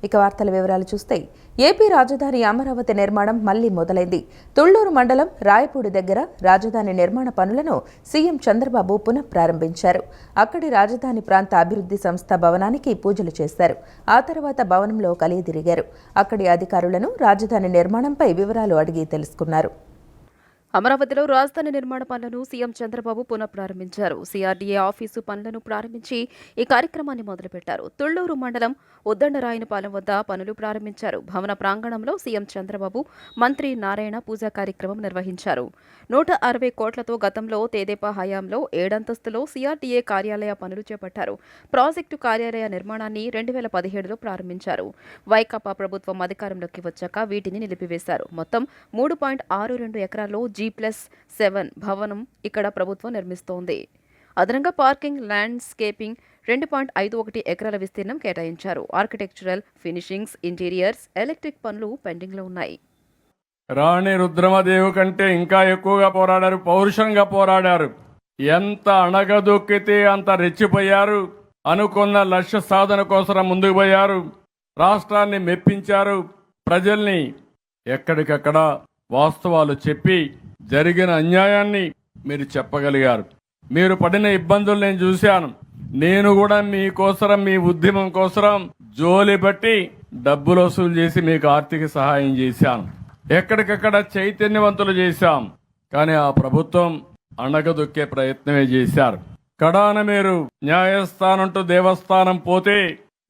ఇక వార్తల వివరాలు చూస్తే ఏపీ రాజధాని అమరావతి నిర్మాణం మళ్లీ మొదలైంది. తుళ్లూరు మండలం రాయపూడి దగ్గర రాజధాని నిర్మాణ పనులను సీఎం చంద్రబాబు పునఃప్రారంభించారు. అక్కడి రాజధాని ప్రాంత అభివృద్ధి సంస్థ భవనానికి పూజలు చేశారు. ఆ తర్వాత భవనంలో కలియదిరిగారు. అక్కడి అధికారులను రాజధాని నిర్మాణంపై వివరాలు అడిగి తెలుసుకున్నారు. అమరావతిలో రాజధాని నిర్మాణ పనులను సీఎం చంద్రబాబు పునఃప్రారంభించారు. సిఆర్డీఏ ఆఫీసు పనులను ప్రారంభించి ఈ కార్యక్రమాన్ని మొదలుపెట్టారు. తుళ్లూరు మండలం ఉద్దండరాయనపాలెం వద్ద పనులు ప్రారంభించారు. భవన ప్రాంగణంలో సీఎం చంద్రబాబు, మంత్రి నారాయణ పూజా కార్యక్రమం నిర్వహించారు. 160 కోట్లతో గతంలో తెదేపా హయాంలో 7 అంతస్తులో సిఆర్డీఏ కార్యాలయ పనులు చేపట్టారు. ప్రాజెక్టు కార్యాలయ నిర్మాణాన్ని 2017లో ప్రారంభించారు. వైకాపా ప్రభుత్వం అధికారంలోకి వచ్చాక వీటిని నిలిపివేశారు. మొత్తం 3.62 ఎకరాల్లో G+7 భవనం ఇక్కడ ప్రభుత్వం నిర్మిస్తోంది. అదనంగా పార్కింగ్, ల్యాండ్స్కేపింగ్ 2.51 ఎకరాల విస్తీర్ణం కేటాయించారు. ఆర్కిటెక్చరల్, ఫినిషింగ్స్, ఇంటీరియర్స్, ఎలక్ట్రిక్ పనులు పెండింగ్లో ఉన్నాయి. రాణి రుద్రమదేవి కంటే ఇంకా ఎక్కువగా పోరాడారు, పౌరుషంగా పోరాడారు. ఎంత అణగదొక్కితే అంత రెచ్చిపోయారు. అనుకున్న లక్ష్య సాధన కోసం ముందుకు పోయారు. రాష్ట్రాన్ని మెప్పించారు. ప్రజల్ని ఎక్కడికక్కడ వాస్తవాలు చెప్పి జరిగిన అన్యాయాన్ని మీరు చెప్పగలిగారు. మీరు పడిన ఇబ్బందులు నేను చూశాను. నేను కూడా మీకోసరం, మీ ఉద్యమం కోసరం జోలి బట్టి డబ్బులు వసూలు చేసి మీకు ఆర్థిక సహాయం చేశాను. ఎక్కడికక్కడ చైతన్యవంతులు చేశాం. కానీ ఆ ప్రభుత్వం అణగదొక్కే ప్రయత్నమే చేశారు. కడాన మీరు న్యాయస్థానం టు దేవస్థానం పోతే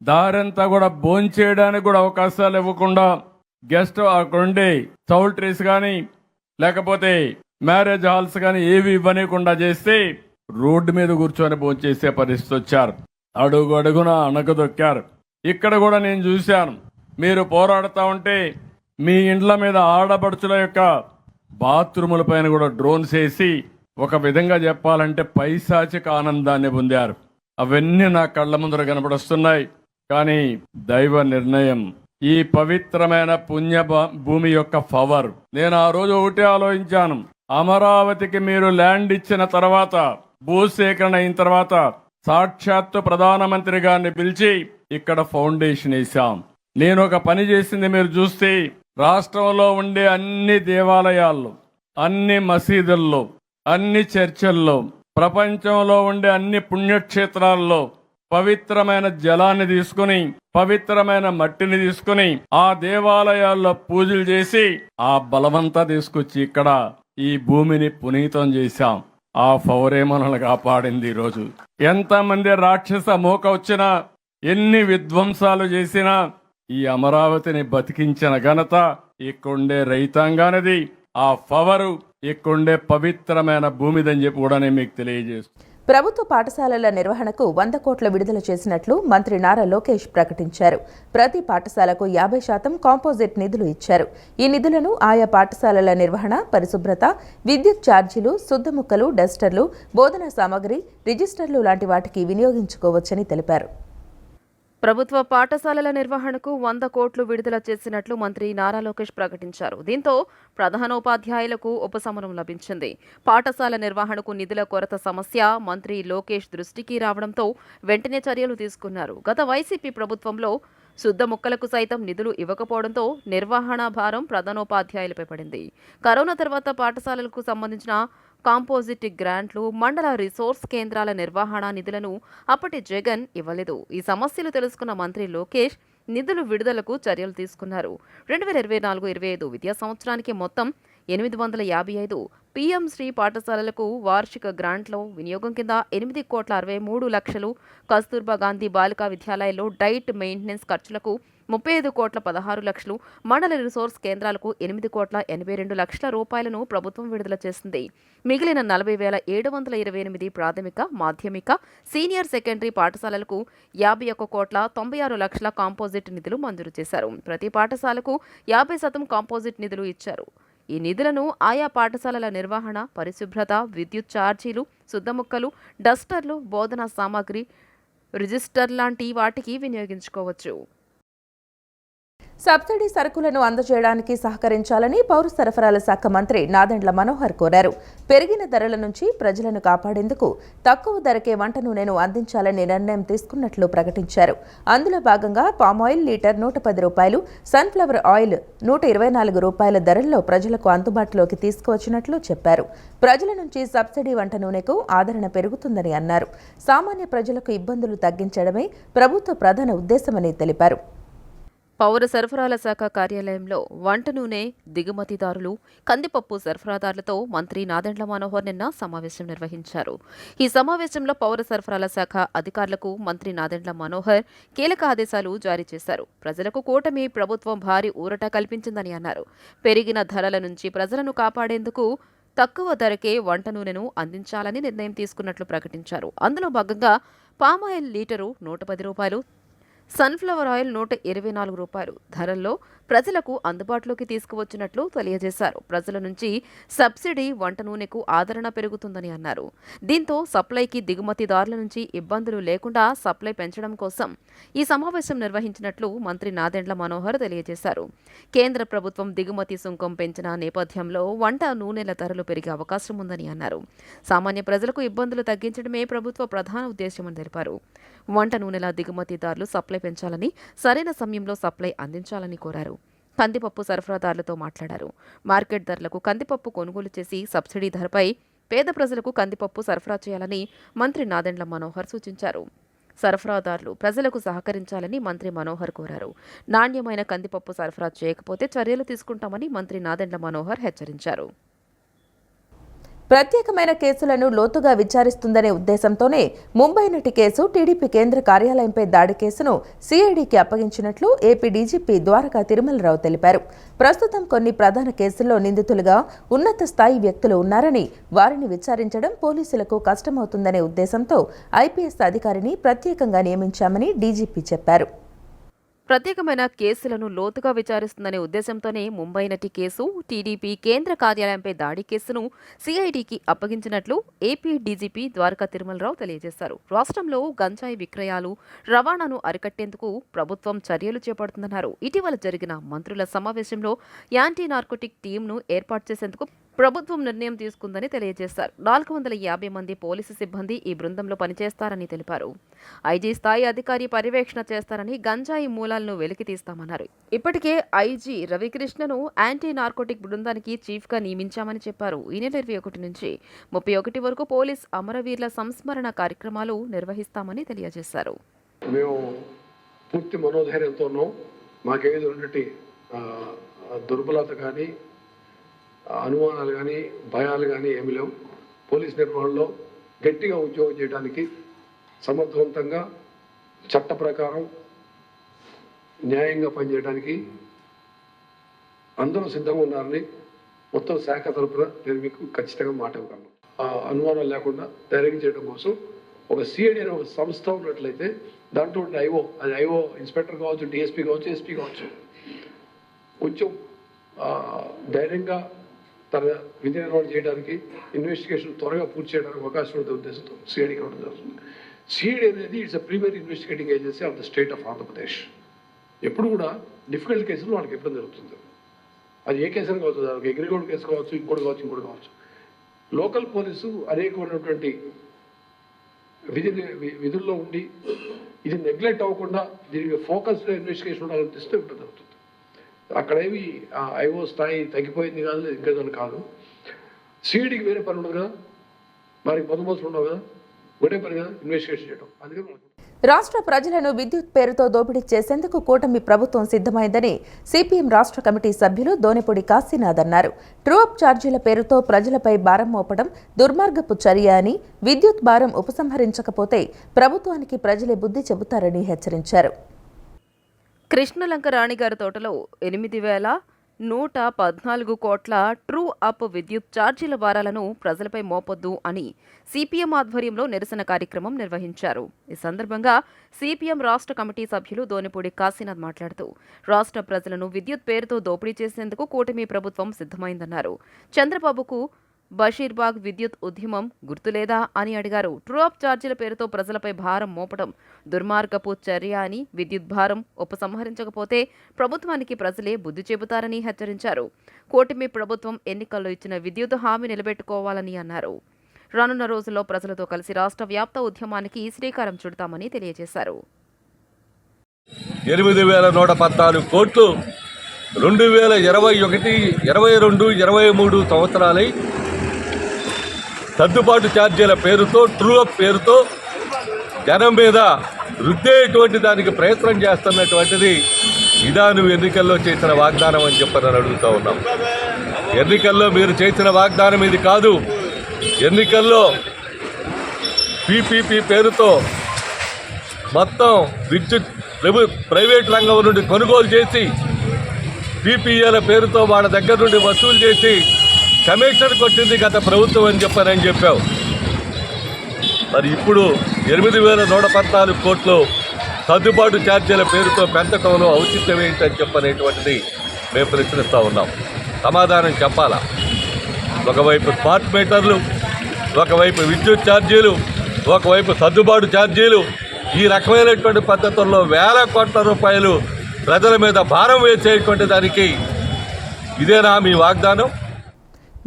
దారంతా కూడా భోంచేయడానికి కూడా అవకాశాలు ఇవ్వకుండా, గెస్ట్ అక్కడుండే చౌల్ట్రీస్ కానీ లేకపోతే మ్యారేజ్ హాల్స్ కానీ ఏవి ఇవ్వనీయకుండా చేస్తే రోడ్డు మీద కూర్చొని భోంచేసే పరిస్థితి వచ్చారు. అడుగు అడుగున అణగదొక్కారు. ఇక్కడ కూడా నేను చూశాను. మీరు పోరాడుతూ ఉంటే మీ ఇండ్ల మీద ఆడపడుచుల యొక్క బాత్రూముల పైన కూడా డ్రోన్స్ వేసి ఒక విధంగా చెప్పాలంటే పైశాచిక ఆనందాన్ని పొందారు. అవన్నీ నా కళ్ళ ముందర కనపడొస్తున్నాయి. కానీ దైవ నిర్ణయం, ఈ పవిత్రమైన పుణ్య భూమి యొక్క పవర్. నేను ఆ రోజు ఒకటే ఆలోచించాను. అమరావతికి మీరు ల్యాండ్ ఇచ్చిన తర్వాత, భూసేకరణ అయిన తర్వాత సాక్షాత్తు ప్రధానమంత్రి గారిని పిలిచి ఇక్కడ ఫౌండేషన్ వేశాం. నేను ఒక పని చేసింది మీరు చూస్తే, రాష్ట్రంలో ఉండే అన్ని దేవాలయాల్లో, అన్ని మసీదుల్లో, అన్ని చర్చల్లో, ప్రపంచంలో ఉండే అన్ని పుణ్యక్షేత్రాల్లో పవిత్రమైన జలాన్ని తీసుకుని, పవిత్రమైన మట్టిని తీసుకుని ఆ దేవాలయాల్లో పూజలు చేసి ఆ బలమంతా తీసుకొచ్చి ఇక్కడ ఈ భూమిని పునీతం చేశాం. ఆ పవరే మనల్ని కాపాడింది. ఈరోజు ఎంతమంది రాక్షస మోక వచ్చినా, ఎన్ని విధ్వంసాలు చేసినా ఈ అమరావతిని బతికించిన ఘనత ఇక్కడుండే రైతాంగానిది. ఆ పవరు ఇక్కడుండే పవిత్రమైన భూమిదని చెప్పి కూడా నేను మీకు తెలియజేస్తాను. ప్రభుత్వ పాఠశాలల నిర్వహణకు 100 కోట్ల విడుదల చేసినట్లు మంత్రి నారా లోకేష్ ప్రకటించారు. ప్రతి పాఠశాలకు 50% కాంపోజిట్ నిధులు ఇచ్చారు. ఈ నిధులను ఆయా పాఠశాలల నిర్వహణ, పరిశుభ్రత, విద్యుత్ ఛార్జీలు, శుద్ధముక్కలు, డస్టర్లు, బోధనా సామగ్రి, రిజిస్టర్లు లాంటి వాటికి వినియోగించుకోవచ్చని తెలిపారు. ప్రభుత్వ పాఠశాలల నిర్వహణకు 100 కోట్లు విడుదల చేసినట్లు మంత్రి నారా లోకేష్ ప్రకటించారు. దీంతో ప్రధానోపాధ్యాయులకు ఉపశమనం లభించింది. పాఠశాల నిర్వహణకు నిధుల కొరత సమస్య మంత్రి లోకేష్ దృష్టికి రావడంతో వెంటనే చర్యలు తీసుకున్నారు. గత వైసీపీ ప్రభుత్వంలో శుద్ధ ముక్కలకు సైతం నిధులు ఇవ్వకపోవడంతో నిర్వహణ భారం ప్రధానోపాధ్యాయులపై పడింది. కరోనా తర్వాత పాఠశాలలకు సంబంధించిన కాంపోజిట్ గ్రాంట్లు, మండల రిసోర్స్ కేంద్రాల నిర్వహణ నిధులను అప్పటి జగన్ ఇవ్వలేదు. ఈ సమస్యలు తెలుసుకున్న మంత్రి లోకేష్ నిధులు విడుదలకు చర్యలు తీసుకున్నారు. 2024-25 విద్యా సంవత్సరానికి మొత్తం 855 పీఎం శ్రీ పాఠశాలలకు వార్షిక గ్రాంట్ల వినియోగం కింద 8,63,00,000, కస్తూర్బా గాంధీ బాలికా విద్యాలయాల్లో డైట్ మెయింటెనెన్స్ ఖర్చులకు 35,16,00,000, మండల రిసోర్స్ కేంద్రాలకు 8,82,00,000 రూపాయలను ప్రభుత్వం విడుదల చేసింది. మిగిలిన 40,728 ప్రాథమిక, మాధ్యమిక, సీనియర్ సెకండరీ పాఠశాలలకు 51,96,00,000 కాంపోజిట్ నిధులు మంజూరు చేశారు. ప్రతి పాఠశాలకు 50% కాంపోజిట్ నిధులు ఇచ్చారు. ఈ నిధులను ఆయా పాఠశాలల నిర్వహణ, పరిశుభ్రత, విద్యుత్ ఛార్జీలు, శుద్ధముక్కలు, డస్టర్లు, బోధనా సామాగ్రి, రిజిస్టర్ లాంటి వాటికి వినియోగించుకోవచ్చు. సబ్సిడీ సరుకులను అందజేయడానికి సహకరించాలని పౌర సరఫరాల శాఖ మంత్రి నాదెండ్ల మనోహర్ కోరారు. పెరిగిన ధరల నుంచి ప్రజలను కాపాడేందుకు తక్కువ ధరకే వంట నూనెను అందించాలని నిర్ణయం తీసుకున్నట్లు ప్రకటించారు. అందులో భాగంగా పామాయిల్ లీటర్ 110 రూపాయలు, సన్ఫ్లవర్ ఆయిల్ 124 రూపాయల ధరల్లో ప్రజలకు అందుబాటులోకి తీసుకువచ్చినట్లు చెప్పారు. ప్రజల నుంచి సబ్సిడీ వంట నూనెకు ఆదరణ పెరుగుతుందని అన్నారు. సామాన్య ప్రజలకు ఇబ్బందులు తగ్గించడమే ప్రభుత్వ ప్రధాన ఉద్దేశమని తెలిపారు. పౌర సరఫరాల శాఖ కార్యాలయంలో వంట నూనె దిగుమతిదారులు, కందిపప్పు సరఫరాదారులతో మంత్రి నాదెండ్ల మనోహర్ నిన్న సమావేశం నిర్వహించారు. ఈ సమావేశంలో పౌర సరఫరాల శాఖ అధికారులకు మంత్రి నాదెండ్ల మనోహర్ కీలక ఆదేశాలు జారీ చేశారు. ప్రజలకు కూటమి ప్రభుత్వం భారీ ఊరట కల్పించిందని అన్నారు. పెరిగిన ధరల నుంచి ప్రజలను కాపాడేందుకు తక్కువ ధరకే వంట నూనెను అందించాలని నిర్ణయం తీసుకున్నట్లు ప్రకటించారు. అందులో భాగంగా పామాయిల్ లీటరు 110 రూపాయలు, సన్ఫ్లవర్ ఆయిల్ 124 రూపాయలు ధరల్లో ప్రజలకు అందుబాటులోకి తీసుకువచ్చినట్లు తెలియజేశారు. ప్రజల నుంచి సబ్సిడీ వంట నూనెకు ఆదరణ పెరుగుతుందని అన్నారు. దీంతో సప్లైకి దిగుమతిదారుల నుంచి ఇబ్బందులు లేకుండా సప్లై పెంచడం కోసం ఈ సమావేశం నిర్వహించినట్లు మంత్రి నాదెండ్ల మనోహర్ తెలియజేశారు. కేంద్ర ప్రభుత్వం దిగుమతి సుంకం పెంచిన నేపథ్యంలో వంట నూనెల ధరలు పెరిగే అవకాశం ఉందని అన్నారు. సామాన్య ప్రజలకు ఇబ్బందులు తగ్గించడమే ప్రభుత్వ ప్రధాన ఉద్దేశమని తెలిపారు. వంట నూనెల దిగుమతిదారులు సప్లై పెంచాలని, సరైన సమయంలో సప్లై అందించాలని కోరారు. కందిపప్పు సరఫరాదారులతో మాట్లాడారు. మార్కెట్ ధరలకు కందిపప్పు కొనుగోలు చేసి సబ్సిడీ ధరపై పేద ప్రజలకు కందిపప్పు సరఫరా చేయాలని మంత్రి నాదెండ్ల మనోహర్ సూచించారు. సరఫరాదారులు ప్రజలకు సహకరించాలని మంత్రి మనోహర్ కోరారు. నాణ్యమైన కందిపప్పు సరఫరా చేయకపోతే చర్యలు తీసుకుంటామని మంత్రి నాదెండ్ల మనోహర్ హెచ్చరించారు. ప్రత్యేకమైన కేసులను లోతుగా విచారిస్తుందనే ఉద్దేశంతోనే ముంబై నటి కేసు, టీడీపీ కేంద్ర కార్యాలయంపై దాడి కేసును సిఐడికి అప్పగించినట్లు ఏపీ డీజీపీ ద్వారకా తిరుమలరావు తెలిపారు. ప్రస్తుతం కొన్ని ప్రధాన కేసుల్లో నిందితులుగా ఉన్నత స్థాయి వ్యక్తులు ఉన్నారని, వారిని విచారించడం పోలీసులకు కష్టమవుతుందనే ఉద్దేశంతో ఐపీఎస్ అధికారిని ప్రత్యేకంగా నియమించామని డీజీపీ చెప్పారు. ప్రత్యేకమైన కేసులను లోతుగా విచారిస్తుందనే ఉద్దేశంతోనే ముంబై నటి కేసు, టీడీపీ కేంద్ర కార్యాలయంపై దాడి కేసును సిఐడికి అప్పగించినట్లు ఏపీ డీజీపీ ద్వారకా తిరుమలరావు తెలియజేశారు. రాష్ట్రంలో గంజాయి విక్రయాలు, రవాణాను అరికట్టేందుకు ప్రభుత్వం చర్యలు చేపడుతుందన్నారు. ఇటీవల జరిగిన మంత్రుల సమావేశంలో యాంటీ నార్కోటిక్ టీంను ఏర్పాటు చేసేందుకు ప్రభుత్వం నిర్ణయం తీసుకుందని తెలియజేశారు. 450 మంది పోలీసు సిబ్బంది ఈ బృందంలో పనిచేస్తారని తెలిపారు. ఐజీ స్థాయి అధికారి పర్యవేక్షణ చేస్తారని, గంజాయి మూలాలను వెలికి తీస్తామన్నారు. ఇప్పటికే ఐజీ రవికృష్ణను యాంటీ నార్కోటిక్ బృందానికి చీఫ్గా నియమించామని చెప్పారు. ఈ నెల 21 నుంచి 31 వరకు పోలీస్ అమరవీరుల సంస్మరణ కార్యక్రమాలు నిర్వహిస్తామని తెలియజేశారు. మేము పూర్తి మనోధైర్యంతోనూ మాకేది ఉన్నటి దుర్బలత కానీ, అనుమానాలు కానీ, భయాలు కానీ ఏమి లేవు. పోలీస్ నిర్వహణలో గట్టిగా ఉద్యోగం చేయడానికి, సమర్థవంతంగా చట్ట ప్రకారం న్యాయంగా పనిచేయడానికి అందరూ సిద్ధంగా ఉన్నారని మొత్తం శాఖ తరపున నేను మీకు ఖచ్చితంగా మాట ఇవ్వగలను. అనుమానాలు లేకుండా ధైర్యం చేయడం కోసం ఒక సిఐడి అనే ఒక సంస్థ ఉన్నట్లయితే దాంట్లో ఐఓ, అది ఐఓ ఇన్స్పెక్టర్ కావచ్చు, డిఎస్పీ కావచ్చు, ఎస్పీ కావచ్చు, కొంచెం ధైర్యంగా తన విధి నిర్వహణ చేయడానికి, ఇన్వెస్టిగేషన్ త్వరగా పూర్తి చేయడానికి అవకాశం ఉండే ఉద్దేశంతో సిఐడికి ఇవ్వడం జరుగుతుంది. సిఐడి అనేది it's a premier investigating agency of the state of Andhra Pradesh. ఎప్పుడు కూడా డిఫికల్ట్ కేసులు వాళ్ళకి ఇబ్బంది జరుగుతుంది. అది ఏ కేసు అని కావచ్చు, దానికి అగ్రిగోల్డ్ కేసు కావచ్చు, ఇంకోటి కావచ్చు. లోకల్ పోలీసు అనేకమైనటువంటి విధుల్లో ఉండి ఇది నెగ్లెక్ట్ అవ్వకుండా దీనికి ఫోకస్డ్ ఇన్వెస్టిగేషన్ ఉండాలనిపిస్తే ఇబ్బంది జరుగుతుంది. అక్కడేమి ఐఓ స్థాయి తగ్గిపోయింది కాదు, ఇంకేదని కాదు. సిఐడికి వేరే పని ఉండదు కదా, వారికి పొందవలసి ఉండవు కదా, ఒకటే పని కదా ఇన్వెస్టిగేషన్ చేయడం. అందుకని రాష్ట్ర ప్రజలను విద్యుత్ పేరుతో దోపిడీ చేసేందుకు కూటమి ప్రభుత్వం సిద్ధమైందని సిపిఎం రాష్ట్ర కమిటీ సభ్యులు దోనెపూడి కాశీనాథ్ అన్నారు. ట్రూ అప్ ఛార్జీల పేరుతో ప్రజలపై భారం మోపడం దుర్మార్గపు చర్య అని, విద్యుత్ భారం ఉపసంహరించకపోతే ప్రభుత్వానికి ప్రజలే బుద్ధి చెబుతారని హెచ్చరించారు. కృష్ణలంక రాణిగారి తోటలో 8,114 కోట్ల ట్రూ అప్ విద్యుత్ ఛార్జీల భారాలను ప్రజలపై మోపొద్దు అని సిపిఎం ఆధ్వర్యంలో నిరసన కార్యక్రమం నిర్వహించారు. ఈ సందర్భంగా సిపిఎం రాష్ట్ర కమిటీ సభ్యులు దోనెపూడి కాశీనాథ్ మాట్లాడుతూ, రాష్ట్ర ప్రజలను విద్యుత్ పేరుతో దోపిడీ చేసేందుకు కూటమి ప్రభుత్వం సిద్ధమైందన్నారు. చంద్రబాబుకు బషీర్బాగ్ విద్యుత్ ఉద్యమం గుర్తులేదా అని అడిగారు. ట్రూ అప్ ఛార్జీల పేరుతో ప్రజలపై భారం మోపడం దుర్మార్గపు చర్య అని, విద్యుత్ భారం ఉపసంహరించకపోతే ప్రభుత్వానికి ప్రజలే బుద్ధి చెబుతారని హెచ్చరించారు. కూటమి ప్రభుత్వం ఎన్నికల్లో ఇచ్చిన విద్యుత్ హామీ నిలబెట్టుకోవాలని అన్నారు. రానున్న రోజుల్లో ప్రజలతో కలిసి రాష్ట్ర వ్యాప్త ఉద్యమానికి శ్రీకారం చుడతామని తెలియజేశారు. 8,114 కోట్లు 2021, 22, 23 సంవత్సరాలై సర్దుబాటు ఛార్జీల పేరుతో, ట్రూ అప్ పేరుతో జనం మీద రుద్దేటువంటి దానికి ప్రయత్నం చేస్తున్నటువంటిది ఇదా నువ్వు ఎన్నికల్లో చేసిన వాగ్దానం అని చెప్పని అడుగుతూ ఉన్నాం. ఎన్నికల్లో మీరు చేసిన వాగ్దానం ఇది కాదు. ఎన్నికల్లో పీపీపీ పేరుతో మొత్తం విద్యుత్ ప్రైవేట్ రంగం నుండి కొనుగోలు చేసి పీపీఏల పేరుతో వాళ్ళ దగ్గర నుండి వసూలు చేసి కమిషన్ కొట్టింది గత ప్రభుత్వం అని చెప్పావు. మరి ఇప్పుడు 8,114 కోట్లు సర్దుబాటు ఛార్జీల పేరుతో పెంచడంలో ఔచిత్యం ఏంటని చెప్పనేటువంటిది మేము ప్రశ్నిస్తూ ఉన్నాం. సమాధానం చెప్పాలా? ఒకవైపు స్మార్ట్ మీటర్లు, ఒకవైపు విద్యుత్ ఛార్జీలు, ఒకవైపు సర్దుబాటు ఛార్జీలు, ఈ రకమైనటువంటి పద్ధతుల్లో వేల కోట్ల రూపాయలు ప్రజల మీద భారం వేసేటువంటి దానికి ఇదేనా మీ వాగ్దానం?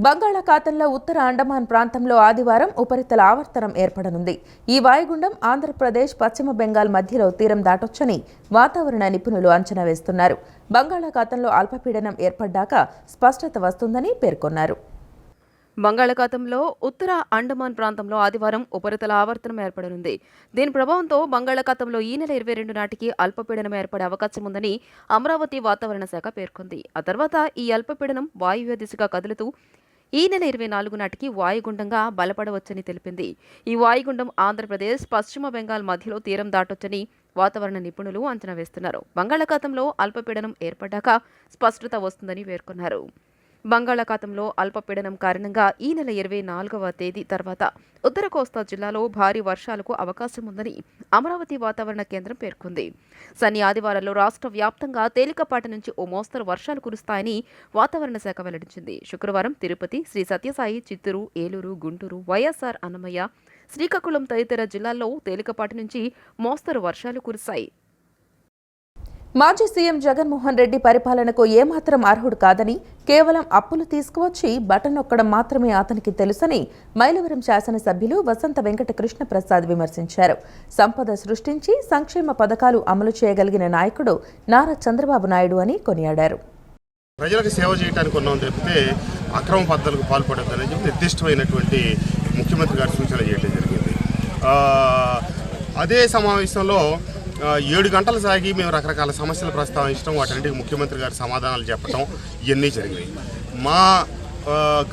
బంగాళాఖాతంలో ఉత్తర అండమాన్ ప్రాంతంలో ఆదివారం ఉపరితల ఆవర్తనం ఏర్పడనుంది. ఈ వాయుగుండం ఆంధ్రప్రదేశ్, పశ్చిమ బెంగాల్ మధ్యలో తీరం దాటొచ్చని వాతావరణ నిపుణులు అంచనా వేస్తున్నారు. బంగాళాఖాతంలో అల్పపీడనం ఏర్పడ్డాక స్పష్టత వస్తుందని పేర్కొన్నారు. బంగాళాఖాతంలో ఉత్తర అండమాన్ ప్రాంతంలో ఆదివారం ఉపరితల ఆవర్తనం ఏర్పడనుంది. దీని ప్రభావంతో బంగాళాఖాతంలో ఈ నెల 22 నాటికి అల్పపీడనం ఏర్పడే అవకాశం ఉందని అమరావతి వాతావరణ శాఖ పేర్కొంది. ఆ తర్వాత ఈ అల్పపీడనం వాయువ్య దిశగా కదులుతూ ఈ నెల 24 నాటికి వాయుగుండంగా బలపడవచ్చని తెలిపింది. ఈ వాయుగుండం ఆంధ్రప్రదేశ్, పశ్చిమ బెంగాల్ మధ్యలో తీరం దాటొచ్చని వాతావరణ నిపుణులు అంచనా వేస్తున్నారు. బంగాళాఖాతంలో అల్పపీడనం ఏర్పడ్డాక స్పష్టత వస్తుందని పేర్కొన్నారు. బంగాళాఖాతంలో అల్పపీడనం కారణంగా ఈ నెల 24వ తేదీ తర్వాత ఉత్తర కోస్తా జిల్లాలో భారీ వర్షాలకు అవకాశం ఉందని అమరావతి వాతావరణ కేంద్రం పేర్కొంది. శని, ఆదివారాల్లో రాష్ట్ర వ్యాప్తంగా తేలికపాటి నుంచి ఓ మోస్తరు వర్షాలు కురుస్తాయని వాతావరణ శాఖ వెల్లడించింది. శుక్రవారం తిరుపతి, శ్రీ సత్యసాయి, చిత్తూరు, ఏలూరు, గుంటూరు, వైఎస్ఆర్ అన్నమయ్య, శ్రీకాకుళం తదితర జిల్లాల్లో తేలికపాటి నుంచి మోస్తరు వర్షాలు కురిశాయి. మాజీ సీఎం జగన్మోహన్ రెడ్డి పరిపాలనకు ఏమాత్రం అర్హుడు కాదని, కేవలం అప్పులు తీసుకువచ్చి బటన్ నొక్కడం మాత్రమే అతనికి తెలుసని మైలవరం శాసనసభ్యులు వసంత వెంకట కృష్ణ ప్రసాద్ విమర్శించారు. సంపద సృష్టించి సంక్షేమ పథకాలు అమలు చేయగలిగిన నాయకుడు నారా చంద్రబాబు నాయుడు అని కొనియాడారు. ప్రజలకు సేవ చేయడానికి ఉన్నాం తప్పితే అక్రమ పద్ధతులకు పాల్పడద్దని చెప్పి నిర్దిష్టమైనటువంటి ముఖ్యమంత్రి గారు సూచన చేయడం జరిగింది. అదే సమావేశంలో 7 గంటలు సాగి మేము రకరకాల సమస్యలు ప్రస్తావించడం, వాటన్నిటికి ముఖ్యమంత్రి గారు సమాధానాలు చెప్పడం ఇవన్నీ జరిగినాయి. మా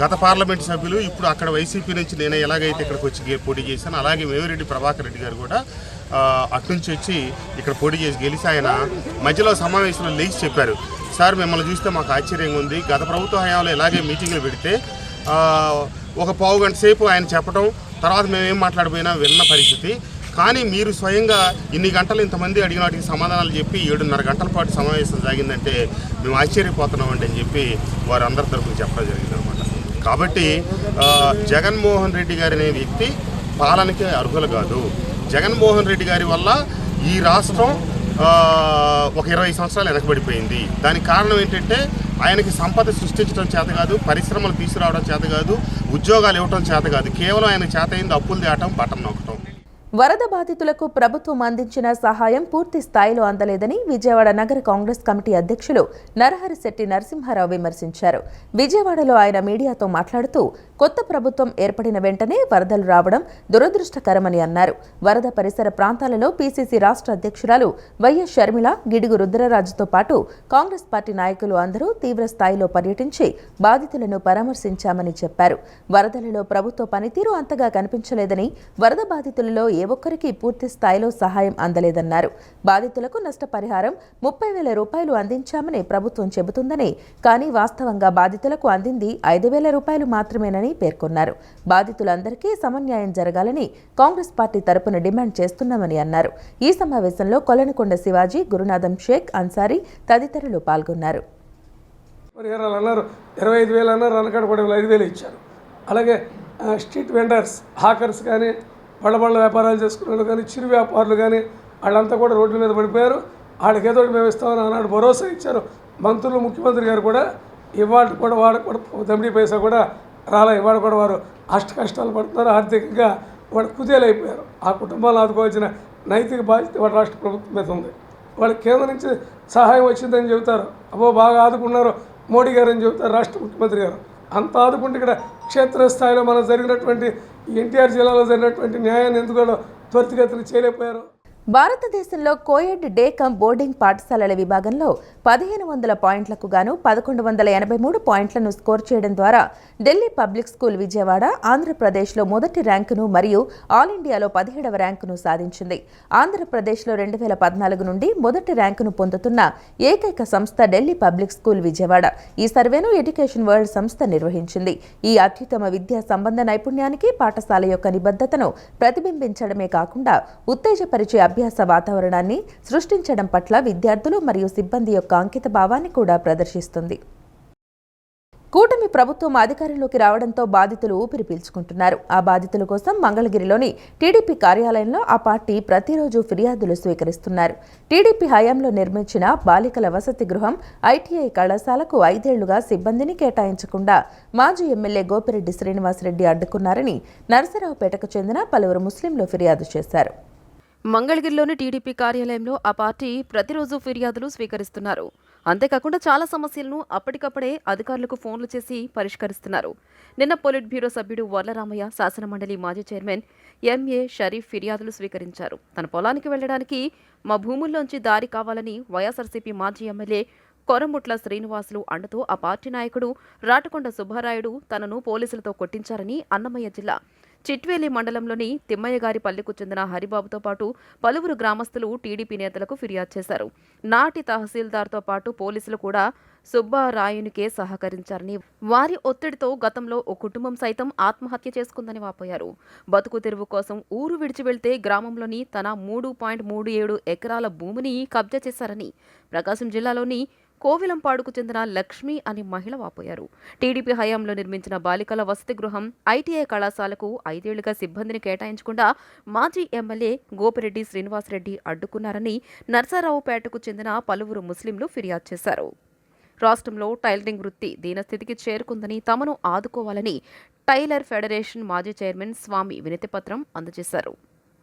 గత పార్లమెంటు సభ్యులు ఇప్పుడు అక్కడ వైసీపీ నుంచి నేను ఎలాగైతే ఇక్కడికి వచ్చి పోటీ చేశాను, అలాగే వేమిరెడ్డి ప్రభాకర్ రెడ్డి గారు కూడా అటునుంచి వచ్చి ఇక్కడ పోటీ చేసి గెలిచి ఆయన మధ్యలో సమావేశంలో లేచి చెప్పారు, సార్ మిమ్మల్ని చూస్తే మాకు ఆశ్చర్యంగా ఉంది. గత ప్రభుత్వ హయాంలో ఇలాగే మీటింగ్లు పెడితే ఒక పావు గంట సేపు ఆయన చెప్పడం, తర్వాత మేమేం మాట్లాడిపోయినా విన్న పరిస్థితి. కానీ మీరు స్వయంగా ఇన్ని గంటలు ఇంతమంది అడిగిన వాటికి సమాధానాలు చెప్పి 7.5 గంటల పాటు సమావేశం సాగిందంటే మేము ఆశ్చర్యపోతున్నామండి అని చెప్పి వారు అందరి తరఫున చెప్పడం జరిగిందనమాట. కాబట్టి జగన్మోహన్ రెడ్డి గారు అనే వ్యక్తి పాలనకి అర్హులు కాదు. జగన్మోహన్ రెడ్డి గారి వల్ల ఈ రాష్ట్రం ఒక 20 సంవత్సరాలు వెనకబడిపోయింది. దానికి కారణం ఏంటంటే ఆయనకి సంపద సృష్టించడం చేత కాదు, పరిశ్రమలు తీసుకురావడం చేత కాదు, ఉద్యోగాలు ఇవ్వడం చేత కాదు. కేవలం ఆయన చేత అయింది అప్పులు తేవటం, బటన్ నొక్కటం. వరద బాధితులకు ప్రభుత్వం అందించిన సహాయం పూర్తి స్థాయిలో అందలేదని విజయవాడ నగర కాంగ్రెస్ కమిటీ అధ్యక్షులు నరహరిశెట్టి నరసింహారావు విమర్శించారు. విజయవాడలో ఆయన మీడియాతో మాట్లాడుతూ కొత్త ప్రభుత్వం ఏర్పడిన వెంటనే వరదలు రావడం దురదృష్టకరమని అన్నారు. వరద పరిసర ప్రాంతాలలో పీసీసీ రాష్ట్ర అధ్యక్షురాలు వైఎస్ షర్మిల, గిడుగు రుద్రరాజుతో పాటు కాంగ్రెస్ పార్టీ నాయకులు అందరూ తీవ్ర స్థాయిలో పర్యటించి బాధితులను పరామర్శించామని చెప్పారు. వరదలలో ప్రభుత్వ పనితీరు అంతగా కనిపించలేదని, వరద బాధితులలో ఏ ఒక్కరికి పూర్తి స్థాయిలో సహాయం అందలేదన్నారు. బాధితులకు నష్టపరిహారం 30,000 రూపాయలు అందించామని ప్రభుత్వం చెబుతుందని, కానీ వాస్తవంగా బాధితులకు అందింది 5,000 రూపాయలు మాత్రమేనని పేర్కొన్నారు. బాధితులందరికీ సమన్యాయం జరగాలని కాంగ్రెస్ పార్టీ తరపున డిమాండ్ చేస్తున్నామని అన్నారు. ఈ సమావేశంలో కొలనకొండ శివాజీ, గురునాథం షేక్, అన్సారీ తదితరులు పాల్గొన్నారు. 25,000 అన్నారు, అనకాడ కూడా 5,000 ఇచ్చారు. అలాగే స్ట్రీట్ వెండర్స్, హాకర్స్ కానీ, బళ్ళ వ్యాపారాలు చేసుకునే వాళ్ళు కానీ, చిరు వ్యాపారులు కానీ వాళ్ళంతా కూడా రోడ్ల మీద పడిపోయారు. వాళ్ళకి ఏదో మేము ఇస్తామని ఆనాడు భరోసా ఇచ్చారు మంత్రులు, ముఖ్యమంత్రి గారు కూడా. ఇవాళ కూడా వాళ్ళకు కూడా దమిడి పైసా కూడా రాలే. ఇవాళ కూడా వారు కష్టాలు పడుతున్నారు. ఆర్థికంగా వాళ్ళు కుదేలైపోయారు. ఆ కుటుంబాలను ఆదుకోవాల్సిన నైతిక బాధ్యత వాళ్ళ రాష్ట్ర ప్రభుత్వం మీద ఉంది. వాళ్ళకి కేంద్రం నుంచి సహాయం వచ్చిందని చెబుతారు, అబ్బో బాగా ఆదుకున్నారు మోడీ గారు అని చెబుతారు రాష్ట్ర ముఖ్యమంత్రి గారు. అంత ఆదుకుంటే ఇక్కడ క్షేత్రస్థాయిలో మనం జరిగినటువంటి ఎన్టీఆర్ జిల్లాలో జరిగినటువంటి న్యాయాన్ని ఎందుకు త్వరితగతిన చేయలేకపోయారు. భారతదేశంలో కోయెడ్ డే కమ్ బోర్డింగ్ పాఠశాలల విభాగంలో 1500 పాయింట్లకు గాను 1183 పాయింట్లను స్కోర్ చేయడం ద్వారా ఢిల్లీ పబ్లిక్ స్కూల్ విజయవాడ ఆంధ్రప్రదేశ్లో మొదటి ర్యాంకును మరియు ఆల్ ఇండియాలో 17వ ర్యాంకును సాధించింది. ఆంధ్రప్రదేశ్లో 2014 నుండి మొదటి ర్యాంకును పొందుతున్న ఏకైక సంస్థ ఢిల్లీ పబ్లిక్ స్కూల్ విజయవాడ. ఈ సర్వేను ఎడ్యుకేషన్ వరల్డ్ సంస్థ నిర్వహించింది. ఈ అత్యుత్తమ విద్యా సంబంధ నైపుణ్యానికి పాఠశాల యొక్క నిబద్ధతను ప్రతిబింబించడమే కాకుండా ఉత్తేజపరిచే అభ్యాస వాతావరణాన్ని సృష్టించడం పట్ల విద్యార్థులు మరియు సిబ్బంది యొక్క అంకిత భావాన్ని కూడా ప్రదర్శిస్తుంది. కూటమి ప్రభుత్వం అధికారంలోకి రావడంతో బాధితులు ఊపిరి పీల్చుకుంటున్నారు. ఆ బాధితుల కోసం మంగళగిరిలోని టీడీపీ కార్యాలయంలో ఆ పార్టీ ప్రతిరోజు ఫిర్యాదులు స్వీకరిస్తున్నారు. టీడీపీ హయాంలో నిర్మించిన బాలికల వసతి గృహం ఐటీఐ కళాశాలకు 5 ఏళ్లుగా సిబ్బందిని కేటాయించకుండా మాజీ ఎమ్మెల్యే గోపిరెడ్డి శ్రీనివాసరెడ్డి అడ్డుకున్నారని నరసరావుపేటకు చెందిన పలువురు ముస్లింలు ఫిర్యాదు చేశారు. మంగళగిరిలోని టీడీపీ కార్యాలయంలో ఆ పార్టీ ప్రతిరోజు ఫిర్యాదులు స్వీకరిస్తున్నారు. అంతేకాకుండా చాలా సమస్యలను అప్పటికప్పుడే అధికారులకు ఫోన్లు చేసి పరిష్కరిస్తున్నారు. నిన్న పొలిట్ బ్యూరో సభ్యుడు వర్లరామయ్య, శాసనమండలి మాజీ చైర్మన్ ఎంఏ షరీఫ్ ఫిర్యాదులు స్వీకరించారు. తన పొలానికి వెళ్లడానికి మా భూముల్లోంచి దారి కావాలని వైఎస్ఆర్సీపీ మాజీ ఎమ్మెల్యే కొరముట్ల శ్రీనివాసులు అండతో ఆ పార్టీ నాయకుడు రాటకొండ సుబ్బారాయుడు తనను పోలీసులతో కొట్టించారని అన్నమయ్య జిల్లా చిట్వేలి మండలంలోని తిమ్మయ్యగారి పల్లెకు చెందిన హరిబాబుతో పాటు పలువురు గ్రామస్తులు టీడీపీ నేతలకు ఫిర్యాదు చేశారు. నాటి తహసీల్దార్తో పాటు పోలీసులు కూడా సుబ్బారాయునికే సహకరించారని, వారి ఒత్తిడితో గతంలో ఓ కుటుంబం సైతం ఆత్మహత్య చేసుకుందని వాపోయారు. బతుకు తెరువు కోసం ఊరు విడిచి వెళ్తే గ్రామంలోని తన 3.37 ఎకరాల భూమిని కబ్జా చేశారని ప్రకాశం జిల్లాలోని కోవిలంపాడుకు చెందిన లక్ష్మి అనే మహిళ వాపోయారు. టీడీపీ హయాంలో నిర్మించిన బాలికల వసతి గృహం ఐటీఐ కళాశాలకు 5 ఏళ్లుగా సిబ్బందిని కేటాయించకుండా మాజీ ఎమ్మెల్యే గోపిరెడ్డి శ్రీనివాసరెడ్డి అడ్డుకున్నారని నర్సారావుపేటకు చెందిన పలువురు ముస్లింలు ఫిర్యాదు చేశారు. రాష్ట్రంలో టైలరింగ్ వృత్తి దీనస్థితికి చేరుకుందని, తమను ఆదుకోవాలని టైలర్ ఫెడరేషన్ మాజీ చైర్మన్ స్వామి వినతిపత్రం అందజేశారు.